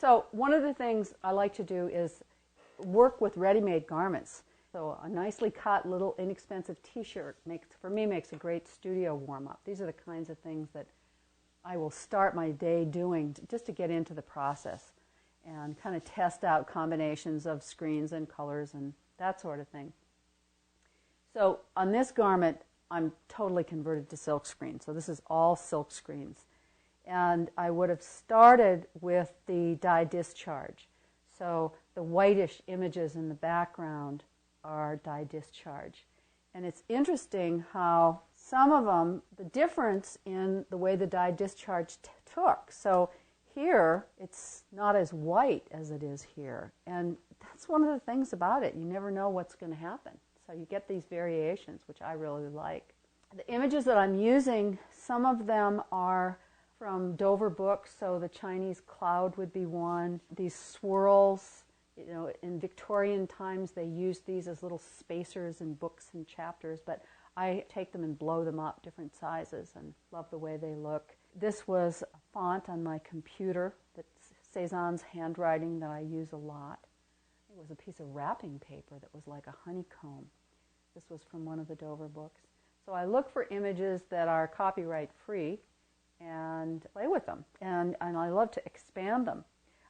So one of the things I like to do is work with ready-made garments. So a nicely cut little inexpensive t-shirt for me makes a great studio warm-up. These are the kinds of things that I will start my day doing just to get into the process and kind of test out combinations of screens and colors and that sort of thing. So on this garment, I'm totally converted to silkscreen. So this is all silkscreens. And I would have started with the dye discharge. So the whitish images in the background are dye discharge. And it's interesting how some of them, the difference in the way the dye discharge took. So here, it's not as white as it is here. And that's one of the things about it. You never know what's going to happen. So you get these variations, which I really like. The images that I'm using, some of them are from Dover books, so the Chinese cloud would be one. These swirls, you know, in Victorian times they used these as little spacers in books and chapters, but I take them and blow them up different sizes and love the way they look. This was a font on my computer that's Cézanne's handwriting that I use a lot. It was a piece of wrapping paper that was like a honeycomb. This was from one of the Dover books. So I look for images that are copyright free and play with them. And I love to expand them.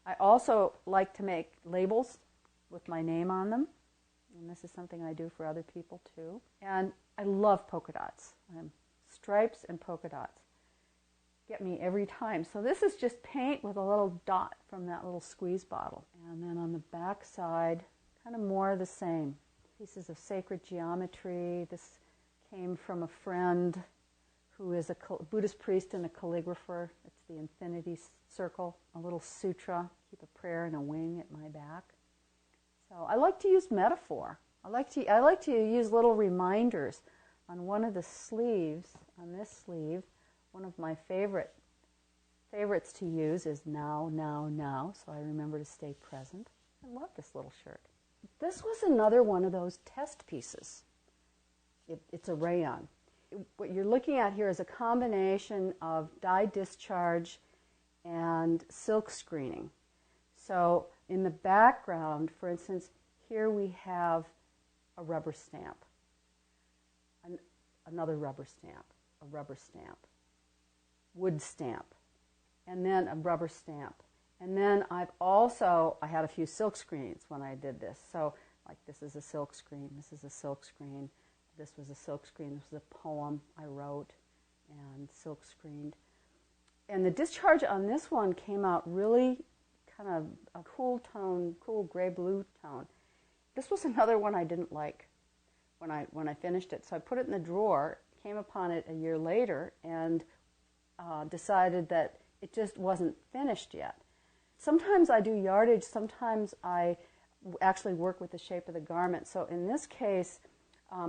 I also like to make labels with my name on them. And this is something I do for other people too. And I love polka dots. Stripes and polka dots get me every time. So this is just paint with a little dot from that little squeeze bottle. And then on the back side, kind of more the same. Pieces of sacred geometry. This came from a friend who is a Buddhist priest and a calligrapher. It's the infinity circle, a little sutra, keep a prayer and a wing at my back. So I like to use metaphor. I like to use little reminders. On one of the sleeves, on this sleeve, one of my favorites to use is now, now, now, so I remember to stay present. I love this little shirt. This was another one of those test pieces. It's a rayon. What you're looking at here is a combination of dye discharge and silk screening. So in the background, for instance, here we have a rubber stamp, another rubber stamp, a rubber stamp, wood stamp, and then a rubber stamp. And then I had a few silk screens when I did this. So like this is a silk screen, this is a silk screen, this was a silk screen, this was a poem I wrote and silk screened. And the discharge on this one came out really kind of a cool tone, cool gray-blue tone. This was another one I didn't like when I finished it. So I put it in the drawer, came upon it a year later, and decided that it just wasn't finished yet. Sometimes I do yardage, sometimes I actually work with the shape of the garment. So in this case,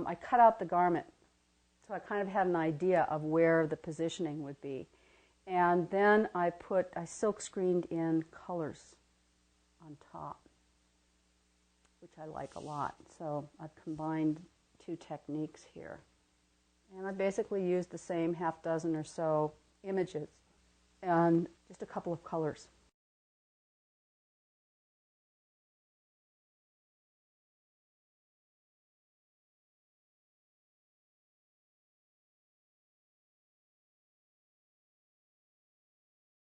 I cut out the garment. So I kind of had an idea of where the positioning would be. And then I silk screened in colors on top, which I like a lot. So I've combined two techniques here. And I basically used the same half dozen or so images and just a couple of colors.